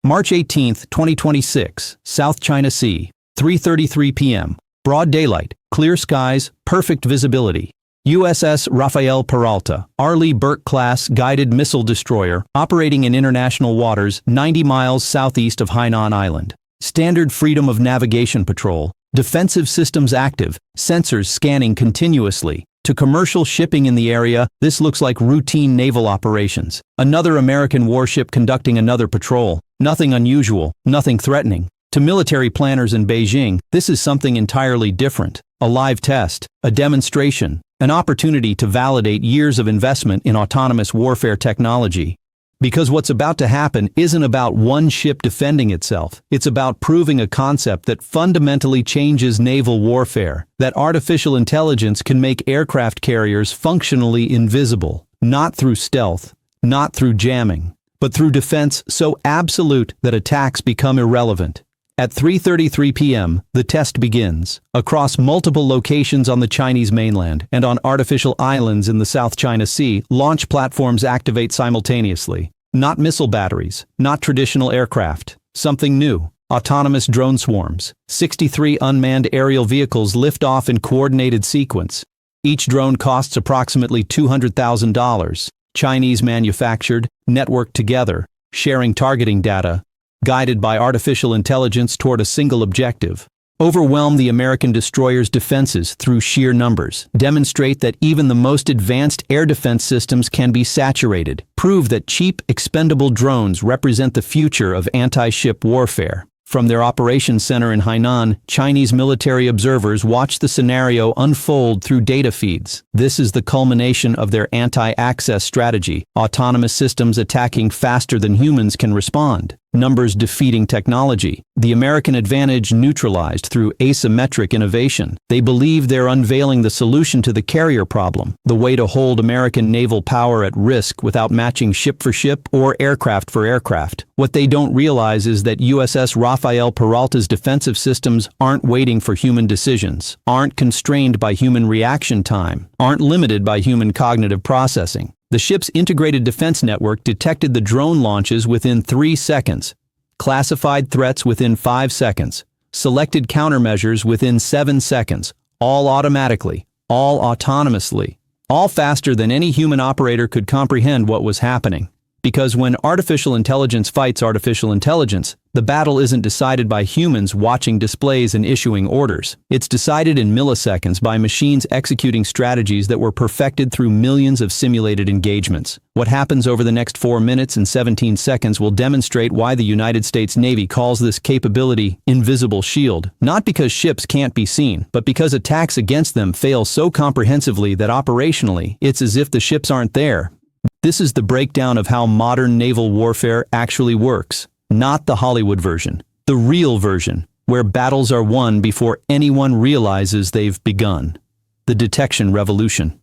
March 18, 2026, South China Sea, 3:33 p.m. Broad daylight, clear skies, perfect visibility. USS Rafael Peralta, Arleigh Burke-class guided missile destroyer, operating in international waters 90 miles southeast of Hainan Island. Standard freedom of navigation patrol, defensive systems active, sensors scanning continuously. To commercial shipping in the area, this looks like routine naval operations. Another American warship conducting another patrol. Nothing unusual, nothing threatening. To military planners in Beijing, this is something entirely different. A live test, a demonstration, an opportunity to validate years of investment in autonomous warfare technology. Because what's about to happen isn't about one ship defending itself. It's about proving a concept that fundamentally changes naval warfare, that artificial intelligence can make aircraft carriers functionally invisible, not through stealth, not through jamming, but through defense so absolute that attacks become irrelevant. At 3:33 p.m., the test begins, across multiple locations on the Chinese mainland and on artificial islands in the South China Sea. Launch platforms activate simultaneously. Not missile batteries, not traditional aircraft. Something new. Autonomous drone swarms. 63 unmanned aerial vehicles lift off in coordinated sequence. Each drone costs approximately $200,000. Chinese manufactured, networked together, sharing targeting data, guided by artificial intelligence toward a single objective. Overwhelm the American destroyer's defenses through sheer numbers. Demonstrate that even the most advanced air defense systems can be saturated. Prove that cheap, expendable drones represent the future of anti-ship warfare. From their operations center in Hainan, Chinese military observers watch the scenario unfold through data feeds. This is the culmination of their anti-access strategy, autonomous systems attacking faster than humans can respond. Numbers defeating technology. The American advantage neutralized through asymmetric innovation. They believe they're unveiling the solution to the carrier problem, the way to hold American naval power at risk without matching ship for ship or aircraft for aircraft. What they don't realize is that USS Rafael Peralta's defensive systems aren't waiting for human decisions, aren't constrained by human reaction time, aren't limited by human cognitive processing. The ship's integrated defense network detected the drone launches within 3 seconds, classified threats within 5 seconds, selected countermeasures within 7 seconds, all automatically, all autonomously, all faster than any human operator could comprehend what was happening. Because when artificial intelligence fights artificial intelligence, the battle isn't decided by humans watching displays and issuing orders. It's decided in milliseconds by machines executing strategies that were perfected through millions of simulated engagements. What happens over the next 4 minutes and 17 seconds will demonstrate why the United States Navy calls this capability invisible shield. Not because ships can't be seen, but because attacks against them fail so comprehensively that operationally, it's as if the ships aren't there. This is the breakdown of how modern naval warfare actually works. Not the Hollywood version, the real version, where battles are won before anyone realizes they've begun. The detection revolution.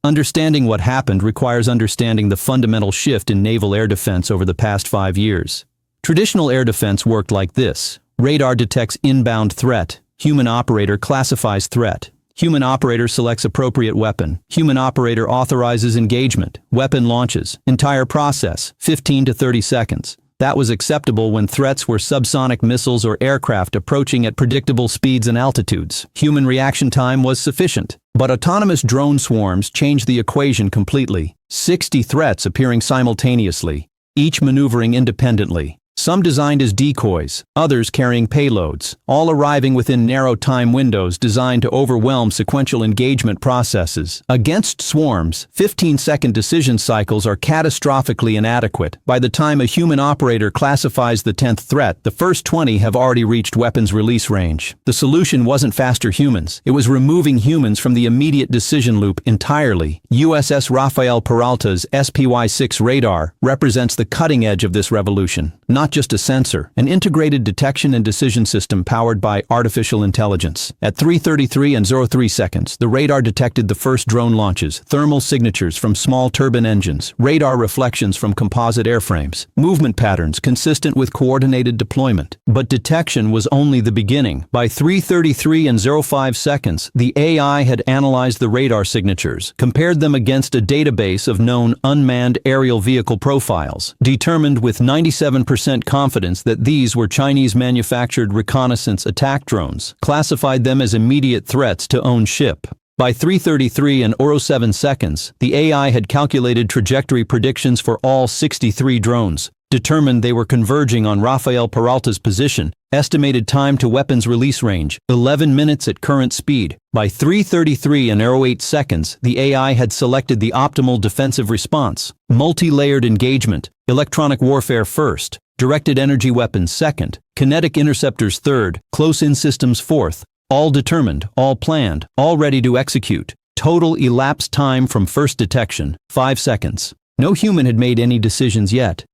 Understanding what happened requires understanding the fundamental shift in naval air defense over the past 5 years. Traditional air defense worked like this. Radar detects inbound threat. Human operator classifies threat. Human operator selects appropriate weapon. Human operator authorizes engagement. Weapon launches. Entire process, 15 to 30 seconds. That was acceptable when threats were subsonic missiles or aircraft approaching at predictable speeds and altitudes. Human reaction time was sufficient. But autonomous drone swarms changed the equation completely. 60 threats appearing simultaneously, each maneuvering independently. Some designed as decoys, others carrying payloads, all arriving within narrow time windows designed to overwhelm sequential engagement processes. Against swarms, 15-second decision cycles are catastrophically inadequate. By the time a human operator classifies the 10th threat, the first 20 have already reached weapons release range. The solution wasn't faster humans, it was removing humans from the immediate decision loop entirely. USS Rafael Peralta's SPY-6 radar represents the cutting edge of this revolution. Not not just a sensor, an integrated detection and decision system powered by artificial intelligence. At 3:33 and 03 seconds, the radar detected the first drone launches, thermal signatures from small turbine engines, radar reflections from composite airframes, movement patterns consistent with coordinated deployment. But detection was only the beginning. By 3:33 and 05 seconds, the AI had analyzed the radar signatures, compared them against a database of known unmanned aerial vehicle profiles, determined with 97% confidence that these were Chinese-manufactured reconnaissance attack drones, classified them as immediate threats to own ship. By 3:33 and 07 seconds, the AI had calculated trajectory predictions for all 63 drones, determined they were converging on Rafael Peralta's position, estimated time to weapons release range, 11 minutes at current speed. By 3:33 and 08 seconds, the AI had selected the optimal defensive response: multi-layered engagement, electronic warfare first, directed energy weapons second, kinetic interceptors third, close-in systems fourth, all determined, all planned, all ready to execute. Total elapsed time from first detection, 5 seconds. No human had made any decisions yet.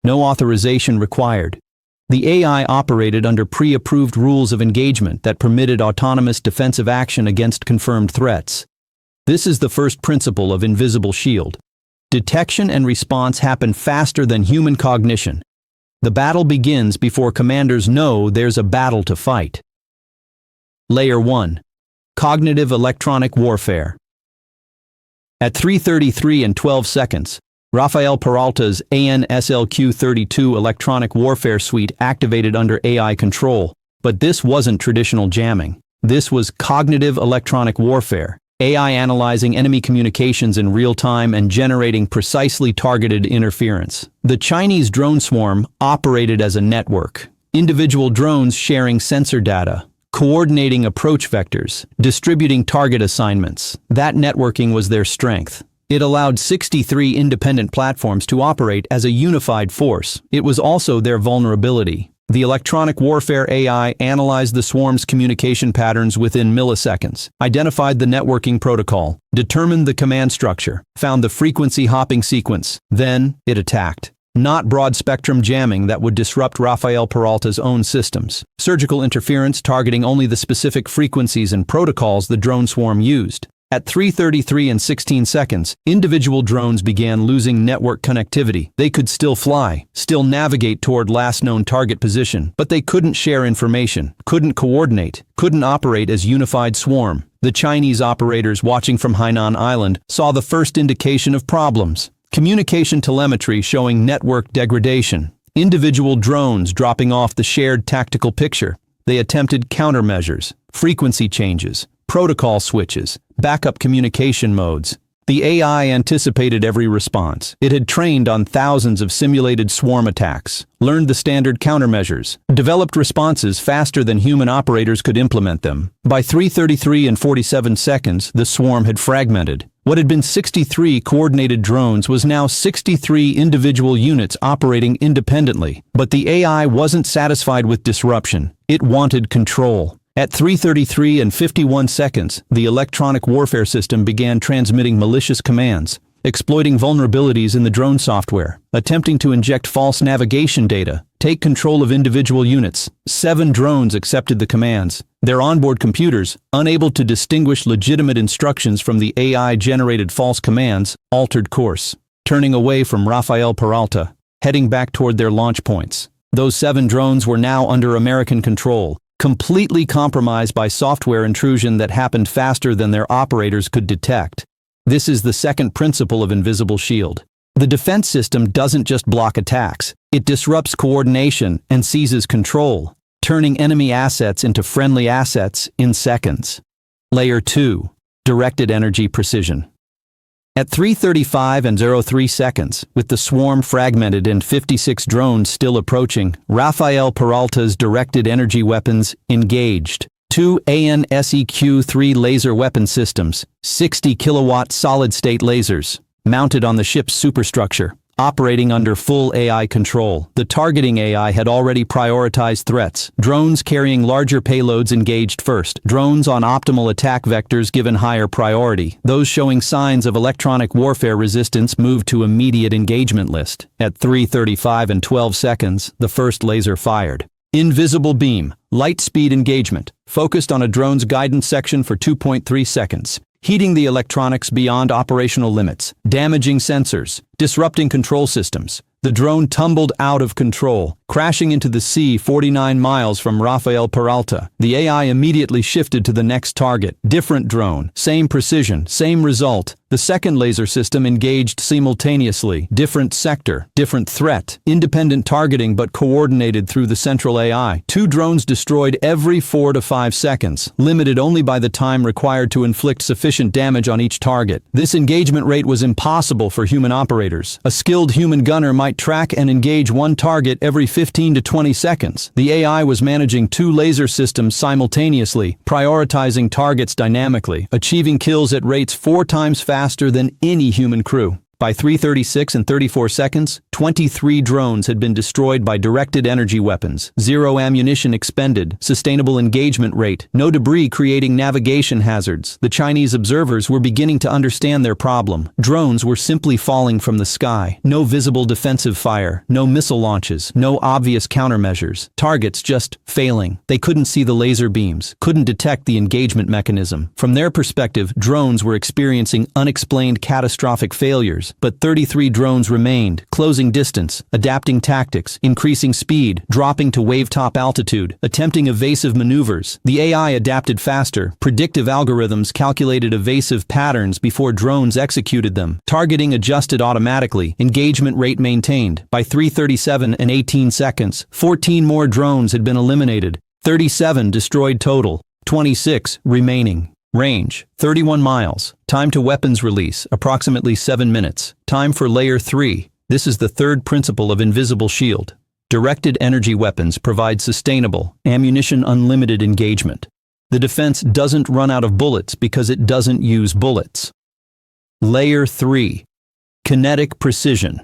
No authorization required. The AI operated under pre-approved rules of engagement that permitted autonomous defensive action against confirmed threats. This is the first principle of Invisible Shield. Detection and response happen faster than human cognition. The battle begins before commanders know there's a battle to fight. Layer 1. Cognitive Electronic Warfare. At 3:33 and 12 seconds, Rafael Peralta's ANSLQ-32 electronic warfare suite activated under AI control. But this wasn't traditional jamming. This was cognitive electronic warfare, AI analyzing enemy communications in real time and generating precisely targeted interference. The Chinese drone swarm operated as a network, individual drones sharing sensor data, coordinating approach vectors, distributing target assignments. That networking was their strength. It allowed 63 independent platforms to operate as a unified force. It was also their vulnerability. The electronic warfare AI analyzed the swarm's communication patterns within milliseconds, identified the networking protocol, determined the command structure, found the frequency hopping sequence. Then it attacked. Not broad-spectrum jamming that would disrupt Rafael Peralta's own systems. Surgical interference targeting only the specific frequencies and protocols the drone swarm used. At 3:33 and 16 seconds, individual drones began losing network connectivity. They could still fly, still navigate toward last known target position, but they couldn't share information, couldn't coordinate, couldn't operate as unified swarm. The Chinese operators watching from Hainan Island saw the first indication of problems. Communication telemetry showing network degradation. Individual drones dropping off the shared tactical picture. They attempted countermeasures, frequency changes, protocol switches, backup communication modes. The AI anticipated every response. It had trained on thousands of simulated swarm attacks, learned the standard countermeasures, developed responses faster than human operators could implement them. By 3:33 and 47 seconds, the swarm had fragmented. What had been 63 coordinated drones was now 63 individual units operating independently. But the AI wasn't satisfied with disruption. It wanted control. At 3:33 and 51 seconds, the electronic warfare system began transmitting malicious commands, exploiting vulnerabilities in the drone software, attempting to inject false navigation data, take control of individual units. 7 drones accepted the commands. Their onboard computers, unable to distinguish legitimate instructions from the AI-generated false commands, altered course, turning away from Rafael Peralta, heading back toward their launch points. Those 7 drones were now under American control, completely compromised by software intrusion that happened faster than their operators could detect. This is the second principle of Invisible Shield. The defense system doesn't just block attacks. It disrupts coordination and seizes control, turning enemy assets into friendly assets in seconds. Layer 2. Directed energy precision. At 3:35 and 03 seconds, with the swarm fragmented and 56 drones still approaching, Rafael Peralta's directed energy weapons engaged. 2 ANSEQ-3 laser weapon systems, 60 kilowatt solid-state lasers, mounted on the ship's superstructure, Operating under full AI control, the targeting AI had already prioritized threats. Drones carrying larger payloads engaged first. Drones on optimal attack vectors given higher priority. Those showing signs of electronic warfare resistance moved to immediate engagement list. At 3:35 and 12 seconds, the first laser fired. Invisible beam, light speed engagement, focused on a drone's guidance section for 2.3 seconds. Heating the electronics beyond operational limits, damaging sensors, disrupting control systems. The drone tumbled out of control, crashing into the sea 49 miles from Rafael Peralta. The AI immediately shifted to the next target. Different drone, same precision, same result. The second laser system engaged simultaneously. Different sector, different threat. Independent targeting but coordinated through the central AI. Two drones destroyed every 4 to 5 seconds, limited only by the time required to inflict sufficient damage on each target. This engagement rate was impossible for human operators. A skilled human gunner might track and engage one target every 15 to 20 seconds. The AI was managing two laser systems simultaneously, prioritizing targets dynamically, achieving kills at rates 4 times faster than any human crew. By 3:36 and 34 seconds, 23 drones had been destroyed by directed energy weapons. 0 ammunition expended, sustainable engagement rate, no debris creating navigation hazards. The Chinese observers were beginning to understand their problem. Drones were simply falling from the sky. No visible defensive fire, no missile launches, no obvious countermeasures. Targets just failing. They couldn't see the laser beams, couldn't detect the engagement mechanism. From their perspective, drones were experiencing unexplained catastrophic failures. But 33 drones remained, closing distance, adapting tactics, increasing speed, dropping to wave-top altitude, attempting evasive maneuvers. The AI adapted faster. Predictive algorithms calculated evasive patterns before drones executed them. Targeting adjusted automatically. Engagement rate maintained. By 3:37 and 18 seconds, 14 more drones had been eliminated. 37 destroyed total. 26 remaining. Range, 31 miles. Time to weapons release, approximately 7 minutes. Time for Layer 3. This is the third principle of Invisible Shield. Directed energy weapons provide sustainable, ammunition unlimited engagement. The defense doesn't run out of bullets because it doesn't use bullets. Layer 3. Kinetic precision.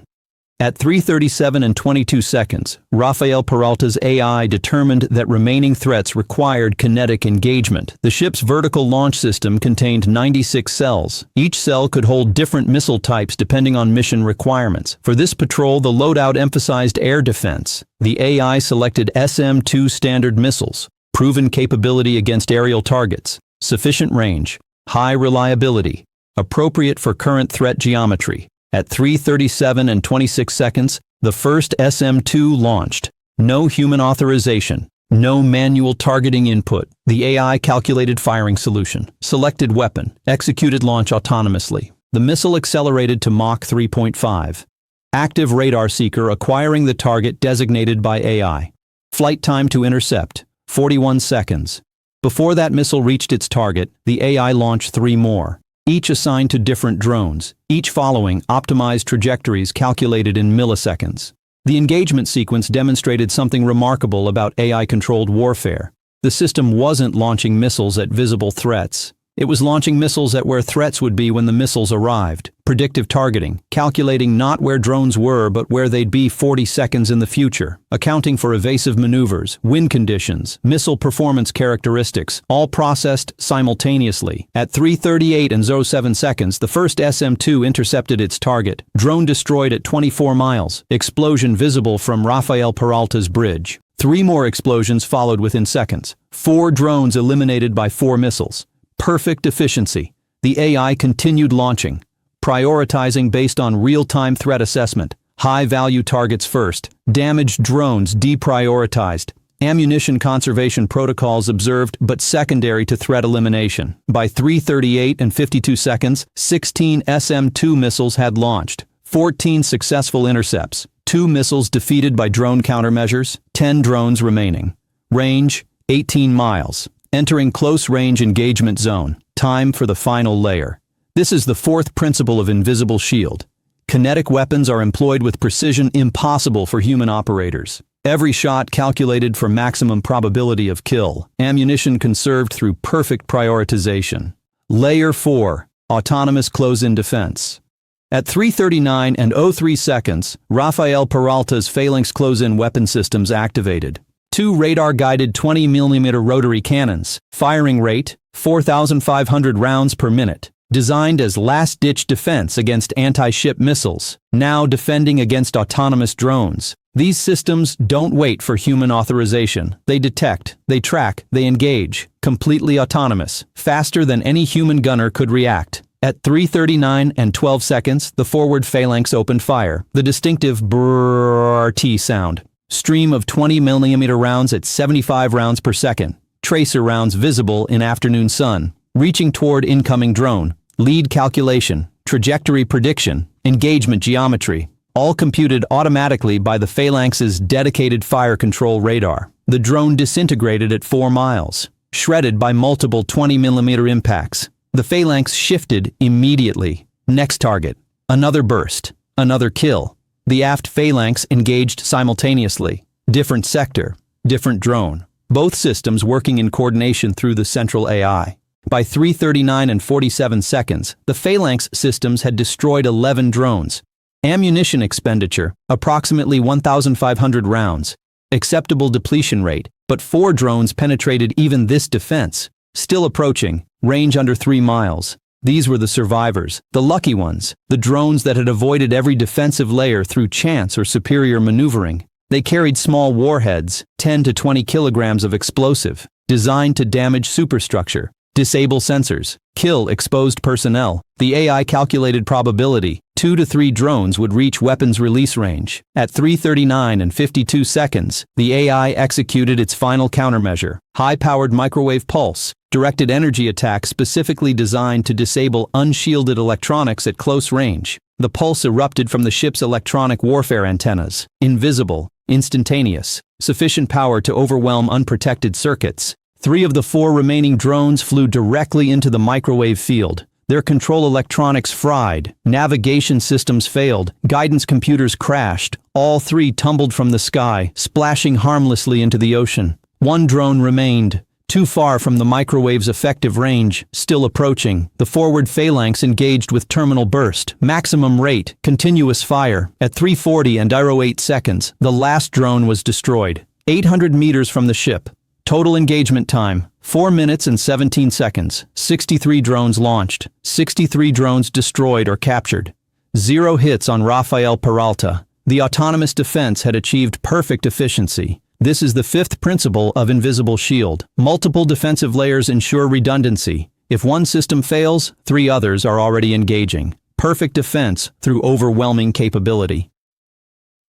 At 3:37 and 22 seconds, Rafael Peralta's AI determined that remaining threats required kinetic engagement. The ship's vertical launch system contained 96 cells. Each cell could hold different missile types depending on mission requirements. For this patrol, the loadout emphasized air defense. The AI selected SM-2 Standard missiles, proven capability against aerial targets, sufficient range, high reliability, appropriate for current threat geometry. At 3:37 and 26 seconds, the first SM-2 launched. No human authorization, no manual targeting input. The AI calculated firing solution, selected weapon, executed launch autonomously. The missile accelerated to Mach 3.5. Active radar seeker acquiring the target designated by AI. Flight time to intercept, 41 seconds. Before that missile reached its target, the AI launched 3 more. Each assigned to different drones, each following optimized trajectories calculated in milliseconds. The engagement sequence demonstrated something remarkable about AI-controlled warfare. The system wasn't launching missiles at visible threats. It was launching missiles at where threats would be when the missiles arrived. Predictive targeting, calculating not where drones were but where they'd be 40 seconds in the future. Accounting for evasive maneuvers, wind conditions, missile performance characteristics, all processed simultaneously. At 3:38 and 07 seconds, the first SM-2 intercepted its target. Drone destroyed at 24 miles. Explosion visible from Rafael Peralta's bridge. 3 more explosions followed within seconds. 4 drones eliminated by 4 missiles. Perfect efficiency. The AI continued launching, prioritizing based on real-time threat assessment. High-value targets first. Damaged drones deprioritized. Ammunition conservation protocols observed but secondary to threat elimination. By 3:38 and 52 seconds, 16 SM-2 missiles had launched. 14 successful intercepts. 2 missiles defeated by drone countermeasures. 10 drones remaining. Range, 18 miles. Entering close-range engagement zone. Time for the final layer. This is the fourth principle of Invisible Shield. Kinetic weapons are employed with precision impossible for human operators. Every shot calculated for maximum probability of kill. Ammunition conserved through perfect prioritization. Layer 4. Autonomous close-in defense. At 3:39 and 03 seconds, Rafael Peralta's phalanx close-in weapon systems activated. 2 radar-guided 20mm rotary cannons, firing rate 4,500 rounds per minute, designed as last-ditch defense against anti-ship missiles, now defending against autonomous drones. These systems don't wait for human authorization. They detect, they track, they engage, completely autonomous, faster than any human gunner could react. At 3:39 and 12 seconds, the forward phalanx opened fire, the distinctive brrrr sound. Stream of 20mm rounds at 75 rounds per second. Tracer rounds visible in afternoon sun. Reaching toward incoming drone. Lead calculation, trajectory prediction, engagement geometry. All computed automatically by the phalanx's dedicated fire control radar. The drone disintegrated at 4 miles, shredded by multiple 20mm impacts. The phalanx shifted immediately. Next target. Another burst. Another kill. The aft phalanx engaged simultaneously. Different sector. Different drone. Both systems working in coordination through the central AI. By 3:39 and 47 seconds, the phalanx systems had destroyed 11 drones. Ammunition expenditure, approximately 1,500 rounds. Acceptable depletion rate, but 4 drones penetrated even this defense. Still approaching, range under 3 miles. These were the survivors, the lucky ones, the drones that had avoided every defensive layer through chance or superior maneuvering. They carried small warheads, 10 to 20 kilograms of explosive, designed to damage superstructure, disable sensors, kill exposed personnel. The AI calculated probability, 2 to 3 drones would reach weapons release range. At 3:39 and 52 seconds, the AI executed its final countermeasure, high-powered microwave pulse, directed energy attack specifically designed to disable unshielded electronics at close range. The pulse erupted from the ship's electronic warfare antennas, invisible, instantaneous, sufficient power to overwhelm unprotected circuits. 3 of the 4 remaining drones flew directly into the microwave field. Their control electronics fried, navigation systems failed, guidance computers crashed. All 3 tumbled from the sky, splashing harmlessly into the ocean. 1 drone remained, too far from the microwave's effective range, still approaching. The forward phalanx engaged with terminal burst, maximum rate, continuous fire. At 3:40 and 08 seconds, the last drone was destroyed. 800 meters from the ship. Total engagement time, 4 minutes and 17 seconds. 63 drones launched. 63 drones destroyed or captured. 0 hits on Rafael Peralta. The autonomous defense had achieved perfect efficiency. This is the 5th principle of Invisible Shield. Multiple defensive layers ensure redundancy. If one system fails, 3 others are already engaging. Perfect defense through overwhelming capability.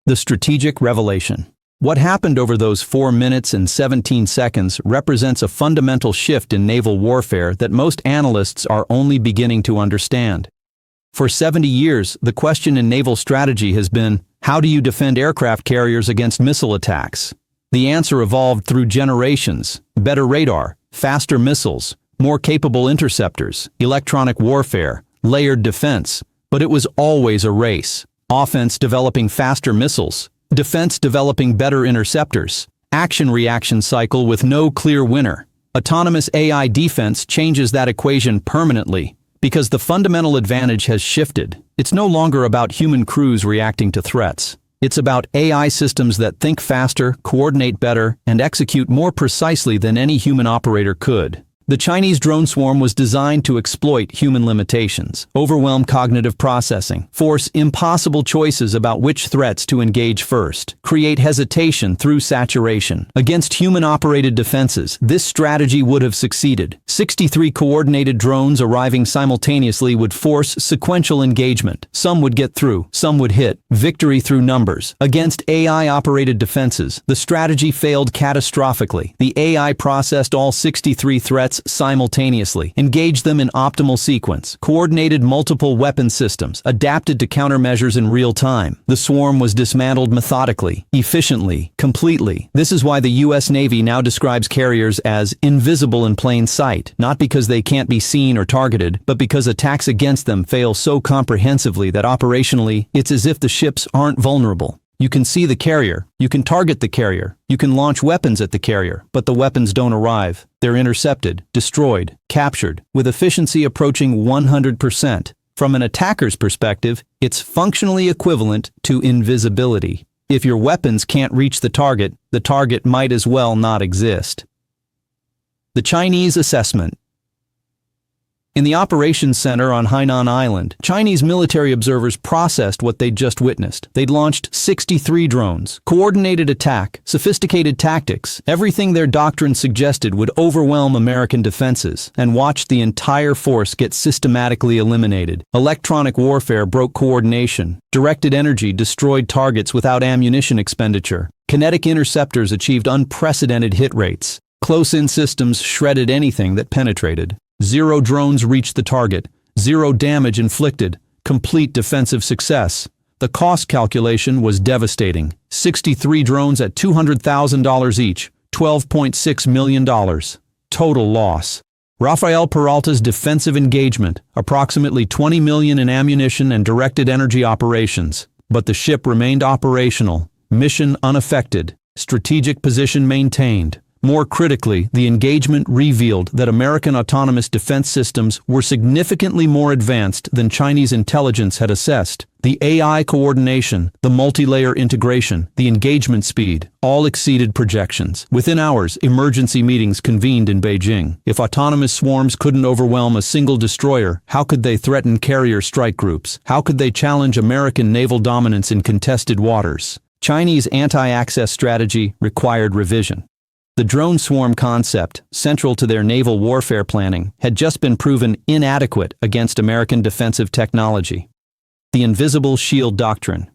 The strategic revelation. What happened over those 4 minutes and 17 seconds represents a fundamental shift in naval warfare that most analysts are only beginning to understand. For 70 years, the question in naval strategy has been, how do you defend aircraft carriers against missile attacks? The answer evolved through generations: better radar, faster missiles, more capable interceptors, electronic warfare, layered defense. But it was always a race. Offense developing faster missiles, defense developing better interceptors, action-reaction cycle with no clear winner. Autonomous AI defense changes that equation permanently because the fundamental advantage has shifted. It's no longer about human crews reacting to threats. It's about AI systems that think faster, coordinate better, and execute more precisely than any human operator could. The Chinese drone swarm was designed to exploit human limitations, overwhelm cognitive processing, force impossible choices about which threats to engage first, create hesitation through saturation. Against human-operated defenses, this strategy would have succeeded. 63 coordinated drones arriving simultaneously would force sequential engagement. Some would get through, some would hit. Victory through numbers. Against AI-operated defenses, the strategy failed catastrophically. The AI processed all 63 threats simultaneously, engaged them in optimal sequence, coordinated multiple weapon systems, adapted to countermeasures in real time. The swarm was dismantled methodically, efficiently, completely. This is why the U.S. Navy now describes carriers as invisible in plain sight, not because they can't be seen or targeted, but because attacks against them fail so comprehensively that operationally, it's as if the ships aren't vulnerable. You can see the carrier, you can target the carrier, you can launch weapons at the carrier, but the weapons don't arrive. They're intercepted, destroyed, captured, with efficiency approaching 100%. From an attacker's perspective, it's functionally equivalent to invisibility. If your weapons can't reach the target might as well not exist. The Chinese assessment. In the operations center on Hainan Island, Chinese military observers processed what they'd just witnessed. They'd launched 63 drones, coordinated attack, sophisticated tactics, everything their doctrine suggested would overwhelm American defenses, and watched the entire force get systematically eliminated. Electronic warfare broke coordination. Directed energy destroyed targets without ammunition expenditure. Kinetic interceptors achieved unprecedented hit rates. Close-in systems shredded anything that penetrated. 0 drones reached the target, 0 damage inflicted, complete defensive success. The cost calculation was devastating. 63 drones at $200,000 each, $12.6 million. Total loss. Rafael Peralta's defensive engagement, approximately $20 million in ammunition and directed energy operations. But the ship remained operational, mission unaffected, strategic position maintained. More critically, the engagement revealed that American autonomous defense systems were significantly more advanced than Chinese intelligence had assessed. The AI coordination, the multi-layer integration, the engagement speed, all exceeded projections. Within hours, emergency meetings convened in Beijing. If autonomous swarms couldn't overwhelm a single destroyer, how could they threaten carrier strike groups? How could they challenge American naval dominance in contested waters? Chinese anti-access strategy required revision. The drone swarm concept, central to their naval warfare planning, had just been proven inadequate against American defensive technology. The invisible shield doctrine.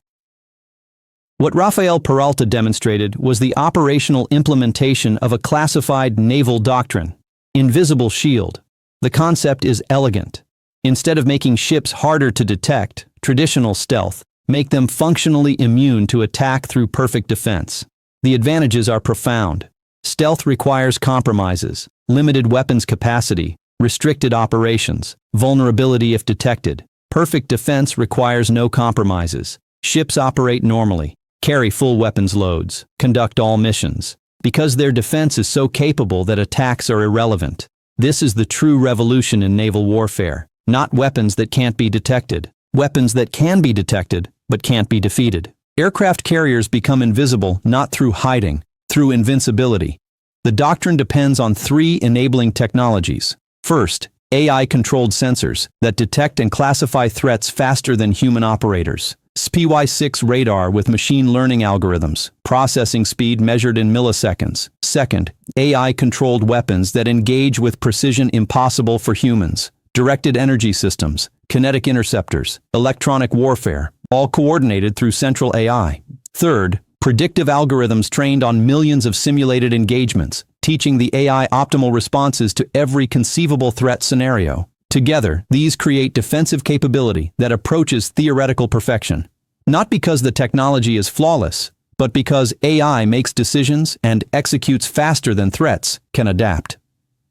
What Rafael Peralta demonstrated was the operational implementation of a classified naval doctrine. Invisible shield. The concept is elegant. Instead of making ships harder to detect, traditional stealth, make them functionally immune to attack through perfect defense. The advantages are profound. Stealth requires compromises, limited weapons capacity, restricted operations, vulnerability if detected. Perfect defense requires no compromises. Ships operate normally, carry full weapons loads, conduct all missions, because their defense is so capable that attacks are irrelevant. This is the true revolution in naval warfare. Not weapons that can't be detected. Weapons that can be detected, but can't be defeated. Aircraft carriers become invisible not through hiding, through invincibility. The doctrine depends on 3 enabling technologies. First, AI-controlled sensors that detect and classify threats faster than human operators. SPY-6 radar with machine learning algorithms, processing speed measured in milliseconds. Second, AI-controlled weapons that engage with precision impossible for humans. Directed energy systems, kinetic interceptors, electronic warfare, all coordinated through central AI. Third, predictive algorithms trained on millions of simulated engagements, teaching the AI optimal responses to every conceivable threat scenario. Together, these create defensive capability that approaches theoretical perfection. Not because the technology is flawless, but because AI makes decisions and executes faster than threats can adapt.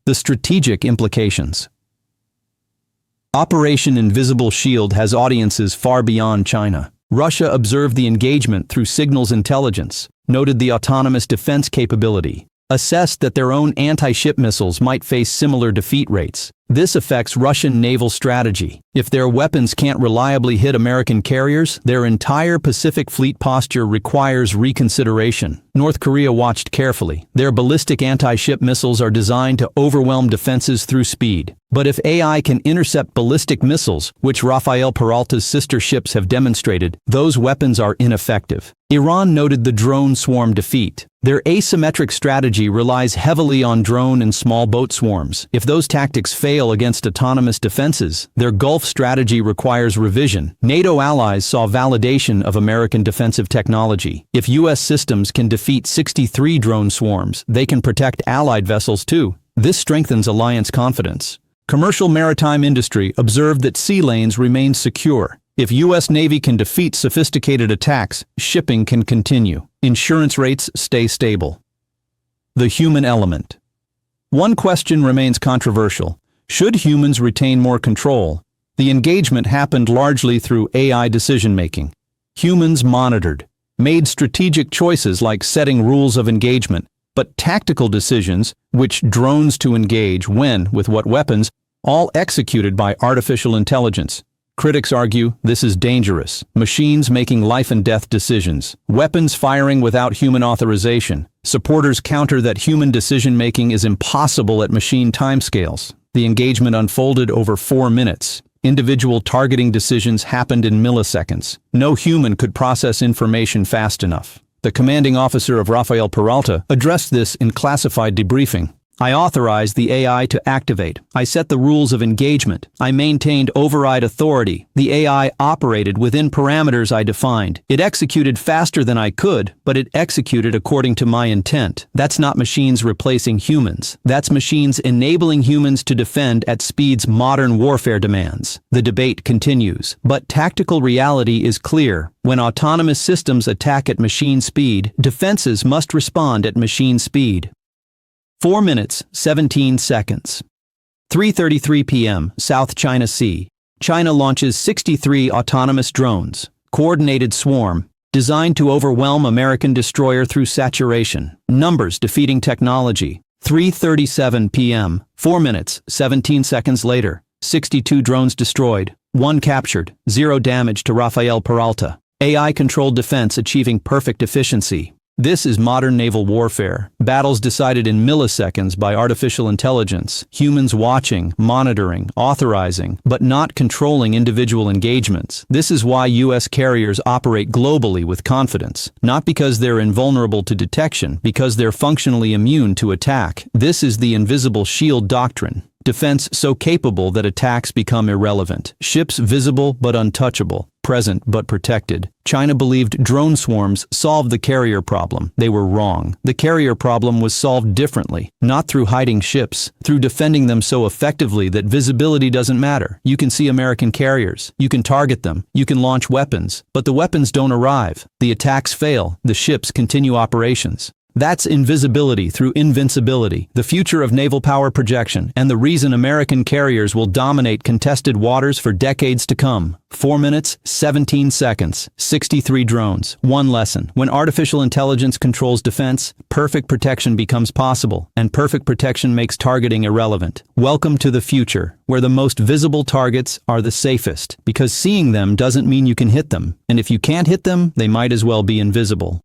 The strategic implications. Operation Invisible Shield has audiences far beyond China. Russia observed the engagement through signals intelligence, noted the autonomous defense capability, assessed that their own anti-ship missiles might face similar defeat rates. This affects Russian naval strategy. If their weapons can't reliably hit American carriers, their entire Pacific Fleet posture requires reconsideration. North Korea watched carefully. Their ballistic anti-ship missiles are designed to overwhelm defenses through speed. But if AI can intercept ballistic missiles, which Rafael Peralta's sister ships have demonstrated, those weapons are ineffective. Iran noted the drone swarm defeat. Their asymmetric strategy relies heavily on drone and small boat swarms. If those tactics fail against autonomous defenses, their Gulf strategy requires revision. NATO allies saw validation of American defensive technology. If U.S. systems can defeat 63 drone swarms, they can protect allied vessels too. This strengthens alliance confidence. Commercial maritime industry observed that sea lanes remain secure. If U.S. Navy can defeat sophisticated attacks, shipping can continue. Insurance rates stay stable. The human element. One question remains controversial. Should humans retain more control? The engagement happened largely through AI decision-making. Humans monitored, made strategic choices like setting rules of engagement, but tactical decisions, which drones to engage when, with what weapons, all executed by artificial intelligence. Critics argue this is dangerous. Machines making life and death decisions. Weapons firing without human authorization. Supporters counter that human decision-making is impossible at machine timescales. The engagement unfolded over 4 minutes. Individual targeting decisions happened in milliseconds. No human could process information fast enough. The commanding officer of Rafael Peralta addressed this in classified debriefing. I authorized the AI to activate. I set the rules of engagement. I maintained override authority. The AI operated within parameters I defined. It executed faster than I could, but it executed according to my intent. That's not machines replacing humans. That's machines enabling humans to defend at speeds modern warfare demands. The debate continues, but tactical reality is clear. When autonomous systems attack at machine speed, defenses must respond at machine speed. 4 minutes, 17 seconds. 3:33 p.m., South China Sea. China launches 63 autonomous drones, coordinated swarm, designed to overwhelm American destroyer through saturation. Numbers defeating technology. 3:37 p.m., 4 minutes, 17 seconds later. 62 drones destroyed, 1 captured, 0 damage to Rafael Peralta. AI-controlled defense achieving perfect efficiency. This is modern naval warfare. Battles decided in milliseconds by artificial intelligence, humans watching, monitoring, authorizing, but not controlling individual engagements. This is why U.S. carriers operate globally with confidence, not because they're invulnerable to detection, because they're functionally immune to attack. This is the invisible shield doctrine. Defense so capable that attacks become irrelevant. Ships visible but untouchable. Present but protected. China believed drone swarms solved the carrier problem. They were wrong. The carrier problem was solved differently, not through hiding ships, through defending them so effectively that visibility doesn't matter. You can see American carriers. You can target them. You can launch weapons. But the weapons don't arrive. The attacks fail. The ships continue operations. That's invisibility through invincibility, the future of naval power projection, and the reason American carriers will dominate contested waters for decades to come. 4 minutes, 17 seconds, 63 drones. One lesson: when artificial intelligence controls defense, perfect protection becomes possible, and perfect protection makes targeting irrelevant. Welcome to the future, where the most visible targets are the safest, because seeing them doesn't mean you can hit them, and if you can't hit them, they might as well be invisible.